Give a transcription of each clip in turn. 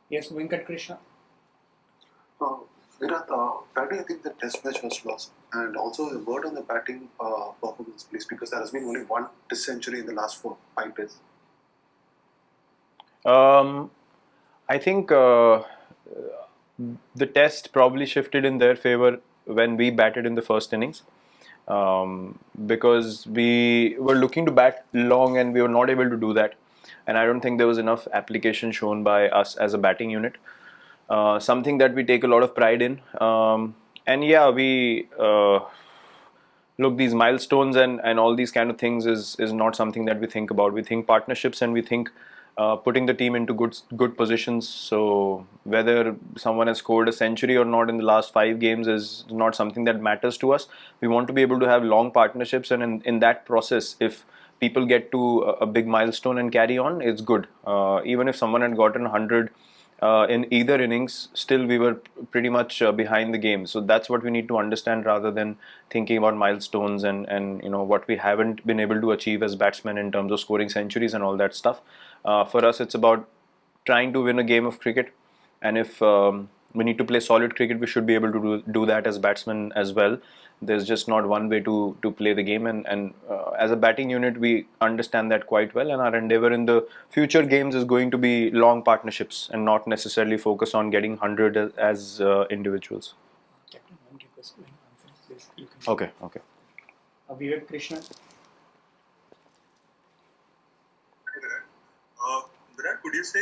Yes, Venkat Krishna. Uh, Virat, why do you think the test match was lost? And also a word on the batting performance, please, because there has been only one test century in the last 5 days. Um, I think the test probably shifted in their favor when we batted in the first innings, because we were looking to bat long and we were not able to do that. And I don't think there was enough application shown by us as a batting unit. Something that we take a lot of pride in. And yeah, we look, these milestones and all these kind of things is not something that we think about. We think partnerships, and we think putting the team into good positions. So whether someone has scored a century or not in the last 5 games is not something that matters to us. We want to be able to have long partnerships, and in that process, if people get to a big milestone and carry on, it's good. Even if someone had gotten 100 in either innings, still we were pretty much behind the game. So that's what we need to understand, rather than thinking about milestones and what we haven't been able to achieve as batsmen in terms of scoring centuries and all that stuff. For us, it's about trying to win a game of cricket, and if we need to play solid cricket, we should be able to do that as batsmen as well. There's just not one way to play the game, and as a batting unit, we understand that quite well. And our endeavor in the future games is going to be long partnerships and not necessarily focus on getting 100 as individuals. Captain, one request. When you answer, please, you can. Okay. Virat Krishna. Virat, could you say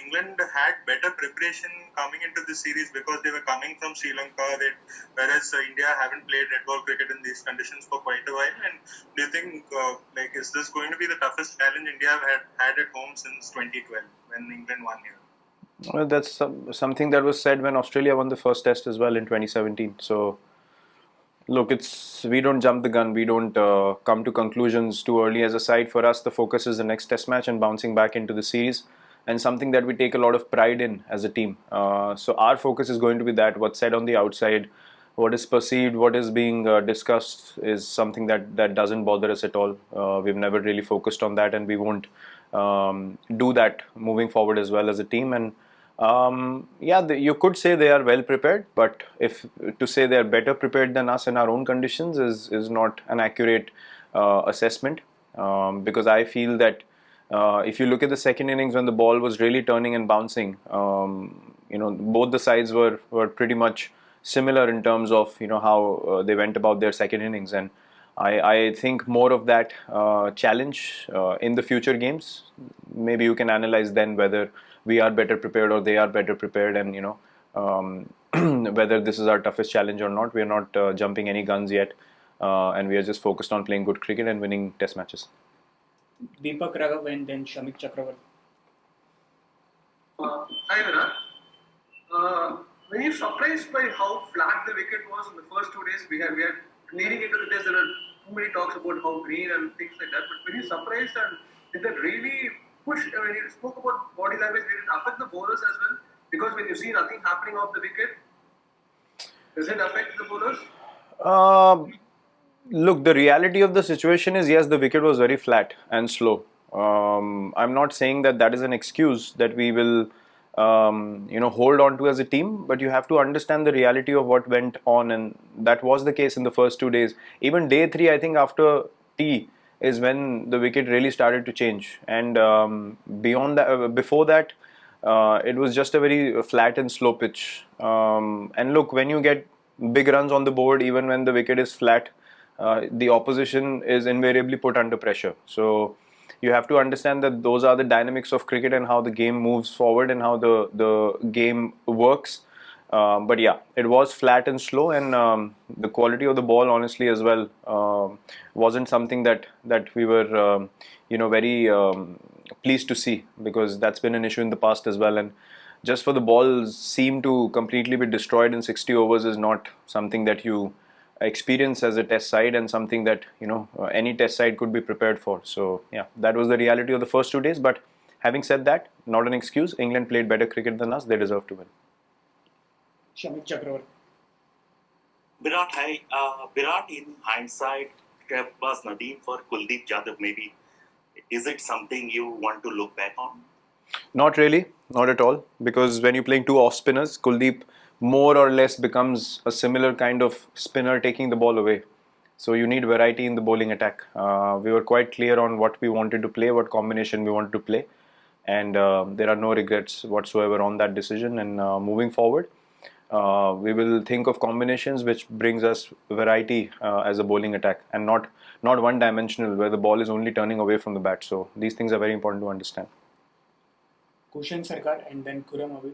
England had better preparation coming into this series because they were coming from Sri Lanka, whereas India haven't played red ball cricket in these conditions for quite a while? And do you think, is this going to be the toughest challenge India have had at home since 2012 when England won here? Well, that's something that was said when Australia won the first test as well in 2017. So, look, we don't jump the gun. We don't come to conclusions too early as a side. For us, the focus is the next test match and bouncing back into the series, and something that we take a lot of pride in as a team. So our focus is going to be that. What's said on the outside, what is perceived, what is being discussed is something that doesn't bother us at all. We've never really focused on that, and we won't do that moving forward as well as a team. And yeah, you could say they are well prepared, but if to say they are better prepared than us in our own conditions is not an accurate assessment, because I feel that if you look at the second innings when the ball was really turning and bouncing, both the sides were pretty much similar in terms of how they went about their second innings. And I think more of that challenge in the future games. Maybe you can analyze then whether we are better prepared or they are better prepared, and whether this is our toughest challenge or not. We are not jumping any guns yet, and we are just focused on playing good cricket and winning test matches. Deepak Raghav and then Shamik Chakravarti. Hi, Virat. Were you surprised by how flat the wicket was in the first 2 days? We had leading into the test, there were too many talks about how green and things like that. But were you surprised, and did that really push? When you spoke about body language, did it affect the bowlers as well? Because when you see nothing happening off the wicket, does it affect the bowlers? Look, the reality of the situation is, yes, the wicket was very flat and slow. I'm not saying that is an excuse that we will, hold on to as a team, but you have to understand the reality of what went on, and that was the case in the first 2 days. Even day three, I think after tea is when the wicket really started to change, and beyond that, before that, it was just a very flat and slow pitch. And look, when you get big runs on the board, even when the wicket is flat, the opposition is invariably put under pressure. So you have to understand that those are the dynamics of cricket and how the game moves forward and how the game works. But yeah, it was flat and slow, and the quality of the ball, honestly, as well, wasn't something that we were, very pleased to see, because that's been an issue in the past as well. And just for the ball seem to completely be destroyed in 60 overs is not something that you experience as a test side, and something that any test side could be prepared for. So yeah, that was the reality of the first 2 days. But having said that, not an excuse. England played better cricket than us. They deserve to win. Shamik Chakravarti. Virat, Virat, in hindsight, was Nadeem for Kuldeep Yadav maybe. Is it something you want to look back on? Not really. not at all. Because when you're playing two off spinners, Kuldeep more or less becomes a similar kind of spinner taking the ball away. So you need variety in the bowling attack. We were quite clear on what we wanted to play, what combination we wanted to play, and there are no regrets whatsoever on that decision. And moving forward, we will think of combinations which brings us variety as a bowling attack, and not one dimensional where the ball is only turning away from the bat. So these things are very important to understand. Kushan Sarkar and then Kuram Abhi.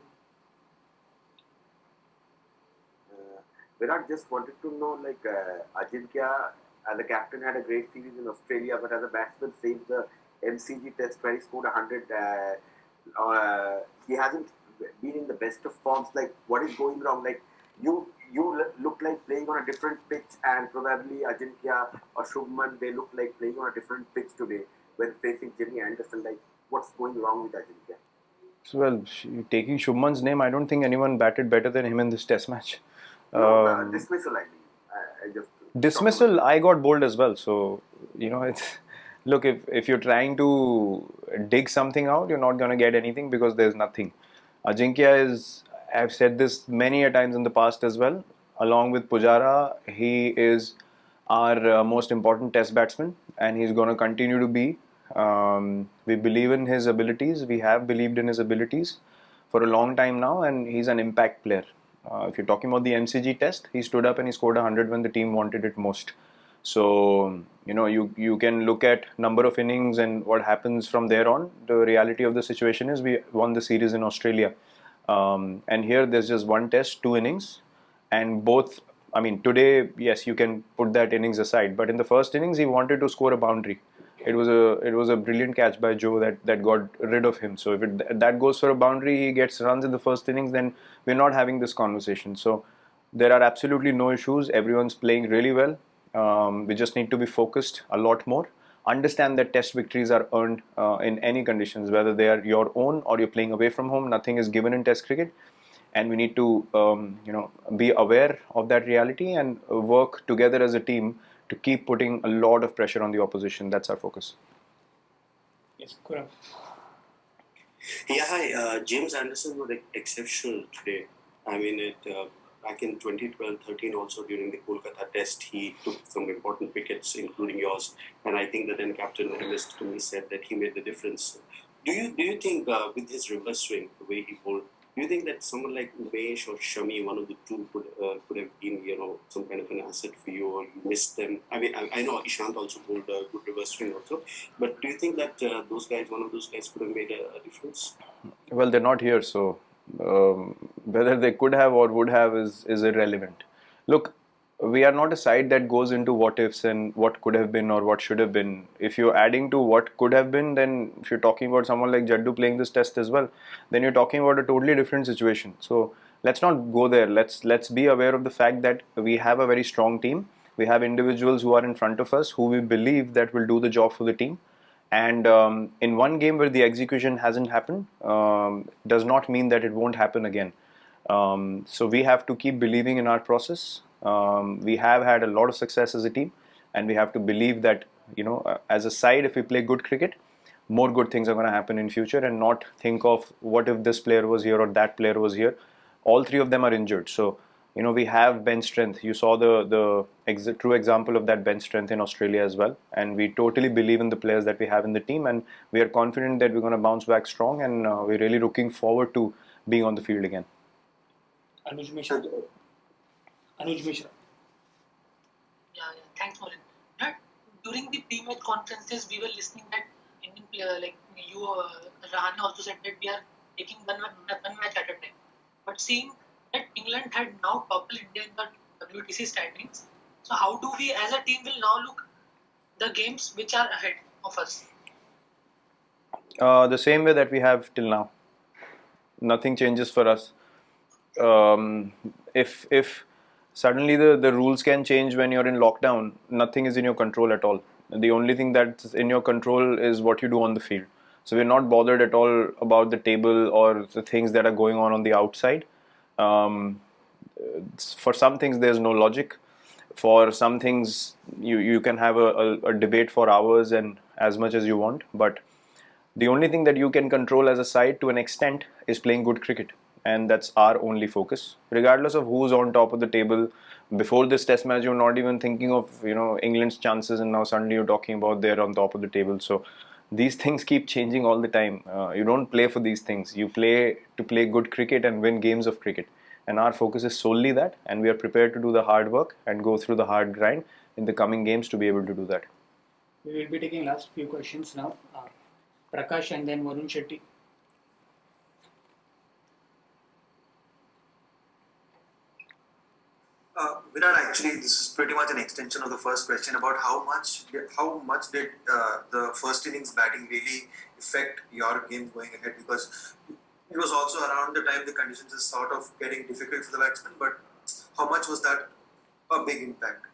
Virat, just wanted to know, like, Ajinkya as a captain had a great series in Australia, but as a batsman saved the MCG Test where he scored 100. He hasn't been in the best of forms. Like, what is going wrong? Like, you look like playing on a different pitch, and probably Ajinkya or Shubman, they look like playing on a different pitch today when facing Jimmy Anderson. Like, what's going wrong with Ajinkya? So, well, taking Shubman's name, I don't think anyone batted better than him in this Test match. No, dismissal, I mean. I just Dismissal, I got bowled as well. So, it's look, if you're trying to dig something out, you're not going to get anything because there's nothing. Ajinkya is, I've said this many a times in the past as well, along with Pujara, he is our most important Test batsman, and he's going to continue to be. We believe in his abilities. We have believed in his abilities for a long time now, and he's an impact player. If you're talking about the MCG Test, he stood up and he scored 100 when the team wanted it most. So you can look at number of innings and what happens from there on. The reality of the situation is we won the series in Australia, and here there's just one Test, two innings, and both. I mean, today, yes, you can put that innings aside, but in the first innings, he wanted to score a boundary. It was a brilliant catch by Joe that got rid of him. So if that goes for a boundary, he gets runs in the first innings, then we're not having this conversation. So there are absolutely no issues. Everyone's playing really well. We just need to be focused a lot more. Understand that Test victories are earned in any conditions, whether they are your own or you're playing away from home. Nothing is given in Test cricket, and we need to be aware of that reality and work together as a team to keep putting a lot of pressure on the opposition. That's our focus. Yes, Kuram. Yeah, hi. James Anderson was exceptional today. I mean, back in 2012-13 also during the Kolkata Test, he took some important wickets, including yours. And I think that then Captain Willis to me said that he made the difference. Do you think with his reverse swing, the way he bowled, do you think that someone like Umesh or Shami, one of the two, could have been some kind of an asset for you, or you missed them? I mean, I know Ishant also bowled a good reverse swing also, but do you think that one of those guys, could have made a difference? Well, they're not here, so whether they could have or would have is irrelevant. Look, we are not a side that goes into what ifs and what could have been or what should have been. If you're adding to what could have been, then if you're talking about someone like Jaddu playing this Test as well, then you're talking about a totally different situation. So let's not go there. Let's be aware of the fact that we have a very strong team. We have individuals who are in front of us who we believe that will do the job for the team. And in one game where the execution hasn't happened, does not mean that it won't happen again. So we have to keep believing in our process. We have had a lot of success as a team, and we have to believe that as a side, if we play good cricket, more good things are going to happen in future, and not think of what if this player was here or that player was here. All three of them are injured, so we have bench strength. You saw the true example of that bench strength in Australia as well, and we totally believe in the players that we have in the team, and we are confident that we're going to bounce back strong, and we're really looking forward to being on the field again. Anuj Mishra. Yeah. Thanks, Morin. During the pre-match conferences, we were listening that Indian player like you, Rahane also said that we are taking one match at a time. But seeing that England had now toppled India in the WTC standings, so how do we as a team will now look the games which are ahead of us? The same way that we have till now. Nothing changes for us. If suddenly the rules can change when you're in lockdown, nothing is in your control at all. The only thing that's in your control is what you do on the field. So we're not bothered at all about the table or the things that are going on the outside. For some things there's no logic. For some things you can have a debate for hours and as much as you want, but The only thing that you can control as a side to an extent is playing good cricket, and that's our only focus. Regardless of who's on top of the table, before this test match, you're not even thinking of England's chances, and now suddenly you're talking about they're on top of the table. So these things keep changing all the time. You don't play for these things. You play to play good cricket and win games of cricket. And our focus is solely that, and we are prepared to do the hard work and go through the hard grind in the coming games to be able to do that. We will be taking last few questions now. Prakash and then Varun Shetty. Virat, actually, this is pretty much an extension of the first question about how much did the first innings batting really affect your game going ahead, because it was also around the time the conditions is sort of getting difficult for the batsmen, but how much was that a big impact?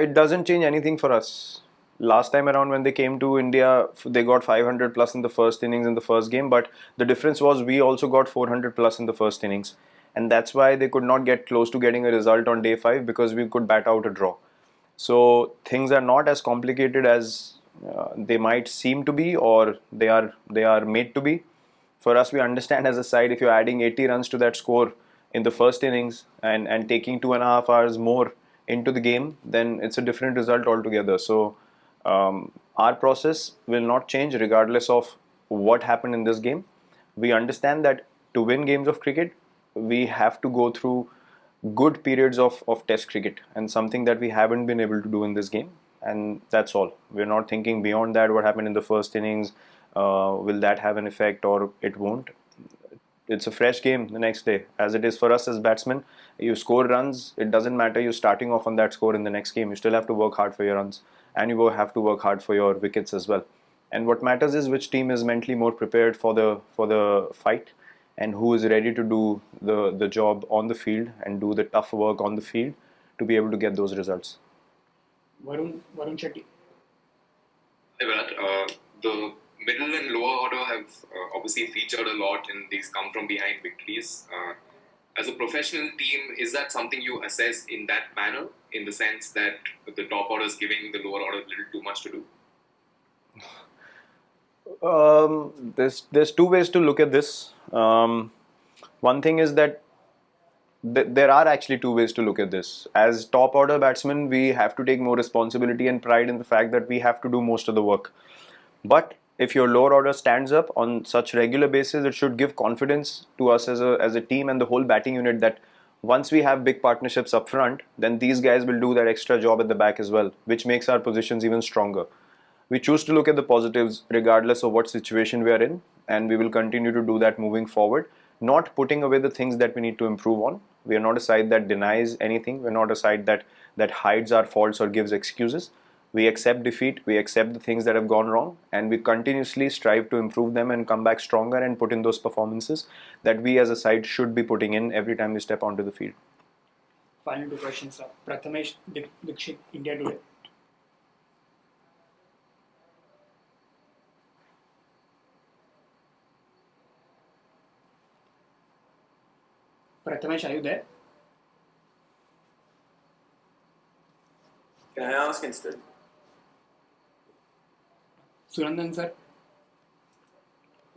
It doesn't change anything for us. Last time around when they came to India, they got 500 plus in the first innings in the first game, but the difference was we also got 400 plus in the first innings. And that's why they could not get close to getting a result on day 5, because we could bat out a draw. So things are not as complicated as they might seem to be, or they are made to be. For us, we understand as a side, if you're adding 80 runs to that score in the first innings and taking 2.5 hours more into the game, then it's a different result altogether. So our process will not change regardless of what happened in this game. We understand that to win games of cricket, we have to go through good periods of test cricket, and something that we haven't been able to do in this game, and that's all. We're not thinking beyond that, what happened in the first innings, will that have an effect or it won't. It's a fresh game the next day, as it is for us as batsmen. You score runs, it doesn't matter you're starting off on that score in the next game. You still have to work hard for your runs, and you will have to work hard for your wickets as well. And what matters is which team is mentally more prepared for the fight, and who is ready to do the job on the field and do the tough work on the field to be able to get those results. Varun Shetty. Hey Virat, the middle and lower order have obviously featured a lot in these come from behind victories. As a professional team, is that something you assess in that manner, in the sense that the top order is giving the lower order a little too much to do? There's two ways to look at this. One thing is that there are actually two ways to look at this. As top order batsmen, we have to take more responsibility and pride in the fact that we have to do most of the work. But if your lower order stands up on such regular basis, it should give confidence to us as a team and the whole batting unit that once we have big partnerships up front, then these guys will do that extra job at the back as well, which makes our positions even stronger. We choose to look at the positives regardless of what situation we are in, and we will continue to do that moving forward, not putting away the things that we need to improve on. We are not a side that denies anything. We're not a side that hides our faults or gives excuses. We accept defeat, we accept the things that have gone wrong, and we continuously strive to improve them and come back stronger and put in those performances that we as a side should be putting in every time we step onto the field. Final two questions. Prathamesh Dikshit, India Today. Prathamesh, are you there? Can I ask instead? सुरंदन sir.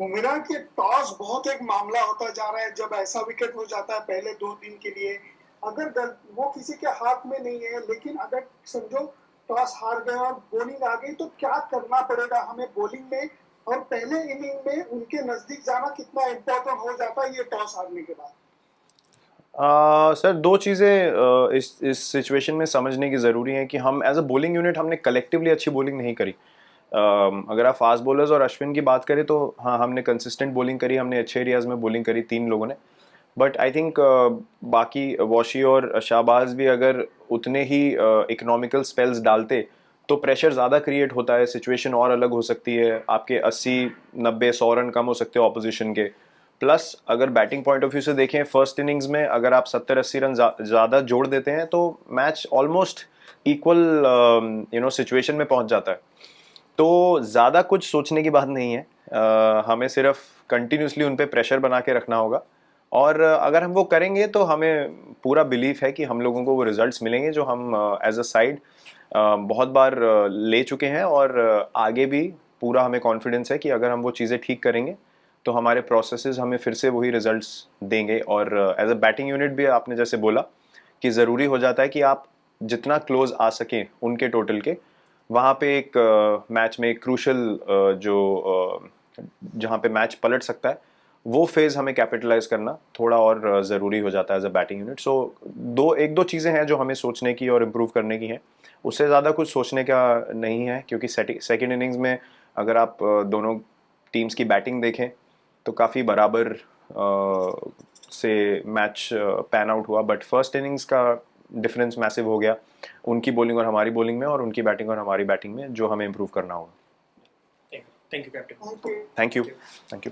Virat, ये toss बहुत एक मामला होता जा रहा है. जब ऐसा विकेट हो जाता है पहले 2 दिन के लिए, अगर वो किसी के हाथ में नहीं है, लेकिन अगर समझो टॉस हार गए और बॉलिंग आ गई, तो क्या करना पड़ेगा हमें बॉलिंग में, और पहले इनिंग में उनके नजदीक जाना कितना इम्पोर्टेंट हो जाता है ये टॉस हारने के बाद? सर, दो चीज़ें इस सिचुएशन में समझने की ज़रूरी है कि हम एज अ बॉलिंग यूनिट हमने कलेक्टिवली अच्छी बॉलिंग नहीं करी. अगर आप फास्ट बॉलर्स और अश्विन की बात करें तो हाँ, हमने कंसिस्टेंट बॉलिंग करी, हमने अच्छे एरियाज़ में बॉलिंग करी 3 लोगों ने. बट आई थिंक बाकी वॉशी और शाहबाज भी अगर उतने ही इकोनॉमिकल स्पेल्स डालते तो प्रेशर ज़्यादा क्रिएट होता है, सिचुएशन और अलग हो सकती है, आपके 80-90-100 रन कम हो सकते हैं ऑपोजिशन के. प्लस अगर बैटिंग पॉइंट ऑफ व्यू से देखें, फर्स्ट इनिंग्स में अगर आप 70-80 रन ज़्यादा जोड़ देते हैं तो मैच ऑलमोस्ट इक्वल सिचुएशन में पहुंच जाता है. तो ज़्यादा कुछ सोचने की बात नहीं है. हमें सिर्फ कंटिन्यूसली उन पे प्रेशर बना के रखना होगा, और अगर हम वो करेंगे तो हमें पूरा बिलीफ है कि हम लोगों को वो रिजल्ट्स मिलेंगे जो हम एज अ साइड बहुत बार ले चुके हैं और आगे भी पूरा हमें कॉन्फिडेंस है कि अगर हम वो चीज़ें ठीक करेंगे तो हमारे प्रोसेसेस हमें फिर से वही रिजल्ट्स देंगे। और एज अ बैटिंग यूनिट भी आपने जैसे बोला कि ज़रूरी हो जाता है कि आप जितना क्लोज आ सकें उनके टोटल के, वहाँ पे एक मैच में एक क्रूशल जहाँ पे मैच पलट सकता है वो फेज़ हमें कैपिटलाइज करना थोड़ा और ज़रूरी हो जाता है एज अ बैटिंग यूनिट। सो एक दो चीज़ें हैं जो हमें सोचने की और इम्प्रूव करने की हैं, उससे ज़्यादा कुछ सोचने का नहीं है, क्योंकि सेकेंड इनिंग्स में अगर आप दोनों टीम्स की बैटिंग देखें तो काफ़ी बराबर से मैच पैन आउट हुआ, बट फर्स्ट इनिंग्स का डिफरेंस मैसिव हो गया उनकी बॉलिंग और हमारी बॉलिंग में, और उनकी बैटिंग और हमारी बैटिंग में, जो हमें इम्प्रूव करना होगा। Thank you, Captain. Thank you. Thank you. Thank you.